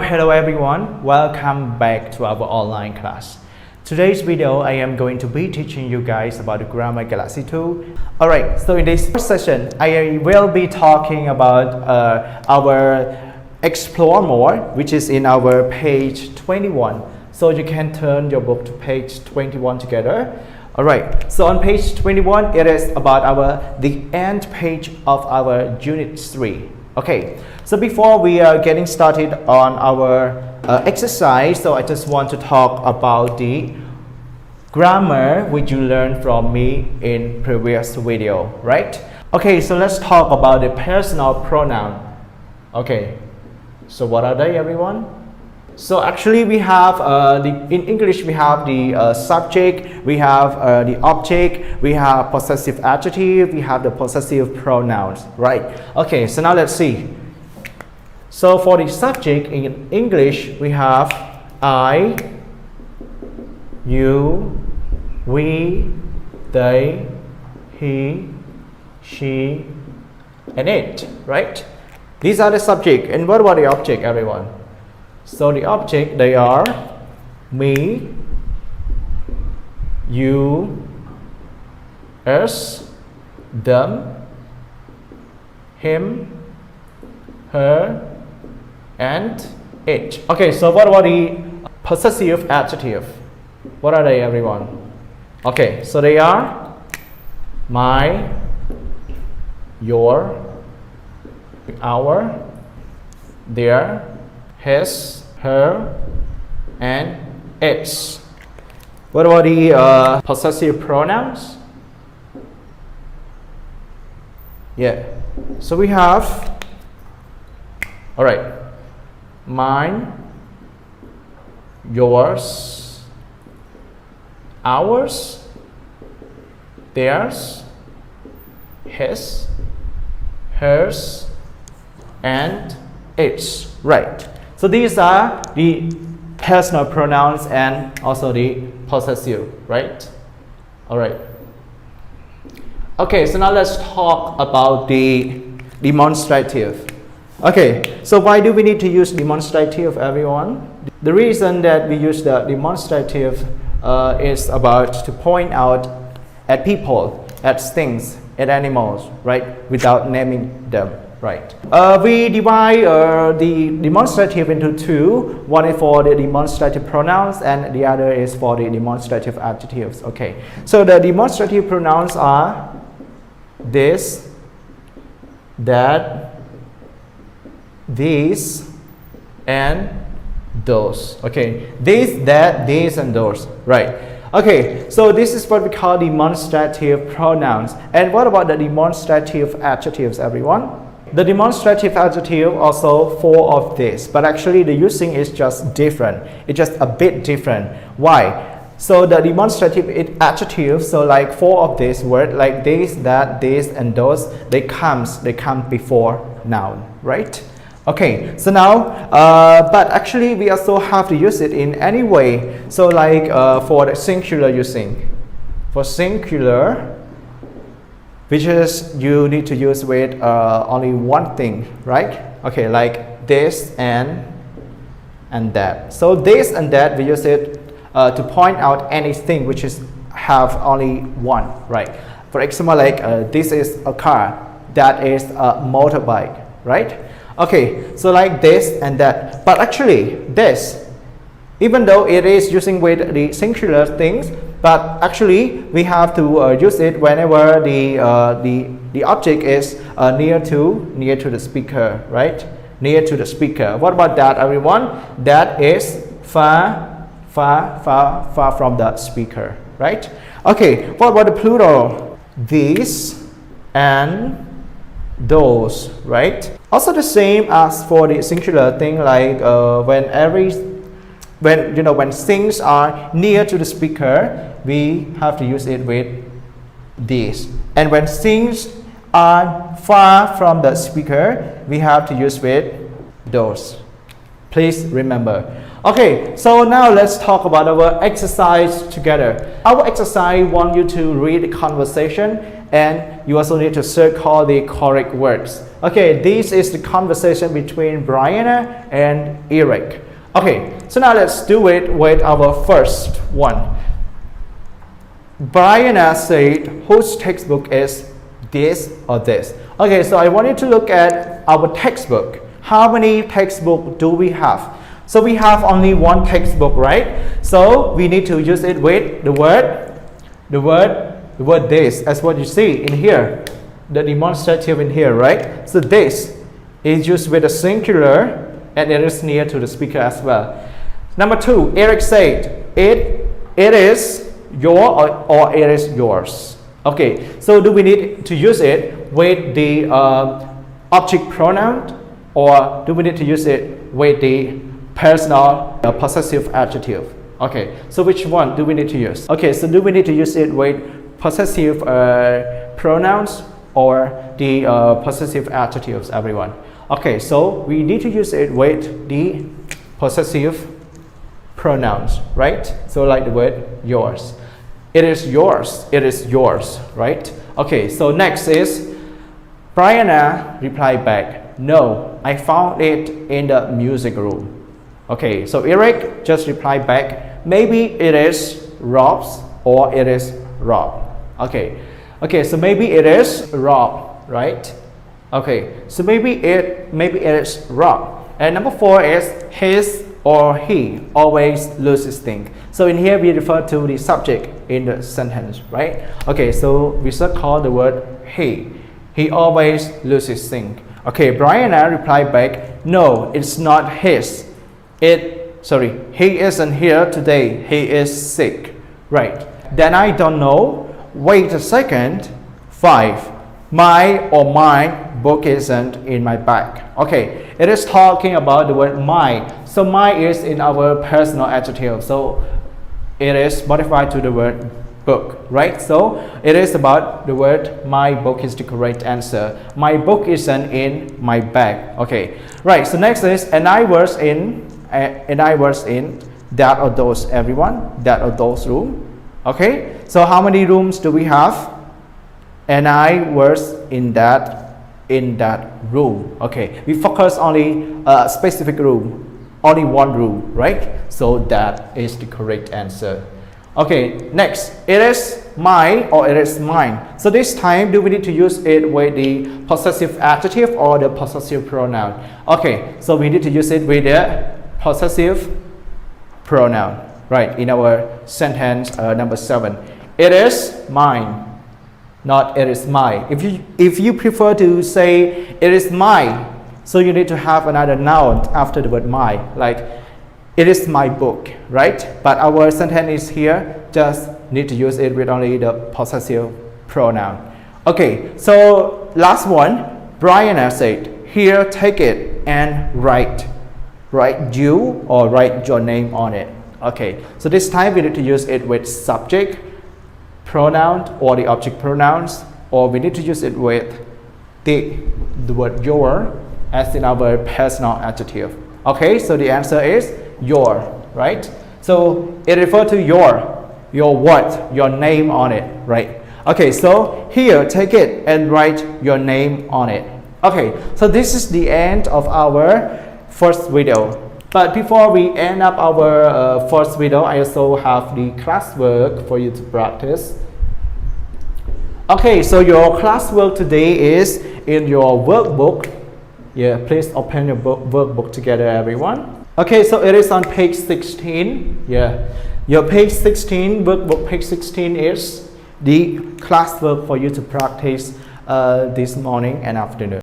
hello everyone, welcome back to our online class. Today's video I am going to be teaching you guys about the Grammar Galaxy 2. Alright, so in this first session I will be talking about our Explore More, which is in our page 21. So you can turn your book to page 21 together. Alright, so on page 21 it is about the end page of our unit 3. Okay, so before we are getting started on our exercise, so I just want to talk about the grammar which you learned from me in previous video, right? Okay, so let's talk about the personal pronoun. Okay, so what are they, everyone? So actually we have in English we have the subject, we have the object, we have possessive adjective, we have the possessive pronouns, right? Okay, so now let's see. So for the subject in English we have I, you, we, they, he, she, and it, right? These are the subject. And what about the object, everyone? So the object, they are me, you, us, them, him, her, and it. Okay, so what about the possessive adjective? What are they, everyone? Okay, so they are my, your, our, their, his, her, and its. What about the possessive pronouns? Yeah, so we have, all right, mine, yours, ours, theirs, his, hers, and its, right? So these are the personal pronouns and also the possessive, right? All right. Okay, so now let's talk about the demonstrative. Okay, so why do we need to use demonstrative, everyone? The reason that we use the demonstrative is about to point out at people, at things, at animals, right? Without naming them. Right. We divide the demonstrative into two. One is for the demonstrative pronouns and the other is for the demonstrative adjectives. Okay. So the demonstrative pronouns are this, that, these, and those. Okay. This, that, these, and those. Right. Okay. So this is what we call demonstrative pronouns. And what about the demonstrative adjectives, everyone? The demonstrative adjective also four of this, but actually the using is just different. It's just a bit different. Why? So the demonstrative adjective, so like four of these words, like this, that, this, and those, they come before noun, right? Okay, so now, but actually we also have to use it in any way. So like for the singular using, for singular, which is you need to use with only one thing, right? Okay, like this and that. So this and that we use it to point out anything which is have only one, right? For example, like this is a car, that is a motorbike, right? Okay, so like this and that. But actually this, even though it is using with the singular things, but actually we have to use it whenever the object is near to the speaker, right? Near to the speaker. What about that, everyone? That is far from the speaker, right? Okay, what about the plural? These and those, right? Also the same as for the singular thing, like when things are near to the speaker, we have to use it with this. And when things are far from the speaker, we have to use with those. Please remember. Okay, so now let's talk about our exercise together. Our exercise wants you to read the conversation and you also need to circle the correct words. Okay, this is the conversation between Brianna and Eric. Okay, so now let's do it with our first one. Brianna said, whose textbook is this or this? Okay, so I want you to look at our textbook. How many textbooks do we have? So we have only one textbook, right? So we need to use it with the word this, as what you see in here, the demonstrative in here, right? So this is used with a singular and it is near to the speaker as well. Number two, Eric said, it is your or it is yours. Okay, so do we need to use it with the object pronoun, or do we need to use it with the personal possessive adjective? Okay, so which one do we need to use? Okay, so do we need to use it with possessive pronouns or the possessive adjectives, everyone? Okay, so we need to use it with the possessive pronouns, right? So like the word yours. It is yours. It is yours, right? Okay, so next is Brianna replied back, no, I found it in the music room. Okay, so Eric just replied back, maybe it is Rob's or it is Rob. Okay, so maybe it is Rob, right? Okay, so maybe it is Rob. And number four is his or he always loses things. So in here we refer to the subject in the sentence, right? Okay, so we should call the word he. He always loses things. Okay, Brianna replied back, no, it's not his. He isn't here today. He is sick. Right. Then I don't know. Wait a second. 5. My or mine book isn't in my bag. Okay, it is talking about the word my. So my is in our personal adjective. So it is modified to the word book, right? So it is about the word my book is the correct answer. My book isn't in my bag. Okay, right. So next is and I was in that or those, everyone, that or those room. Okay, so how many rooms do we have? And I was in that room. Okay, we focus only a specific room, only one room, right? So that is the correct answer. Okay, next, it is my or it is mine. So this time, do we need to use it with the possessive adjective or the possessive pronoun? Okay, so we need to use it with the possessive pronoun, right? In our sentence number 7, it is mine. Not it is my. If you prefer to say it is my, so you need to have another noun after the word my, like it is my book, right? But our sentence is here, just need to use it with only the possessive pronoun. Okay, so last one, Brianna said, here, take it and write you or write your name on it. Okay, so this time we need to use it with subject pronoun or the object pronouns, or we need to use it with the word your as in our personal adjective. Okay, so the answer is your, right? So it refers to your what, your name on it, right? Okay, so here, take it and write your name on it. Okay, so this is the end of our first video. But before we end up our first video, I also have the classwork for you to practice. Okay, so your classwork today is in your workbook. Yeah, please open your workbook together, everyone. Okay, so it is on page 16. Yeah, your page 16, workbook page 16 is the classwork for you to practice this morning and afternoon.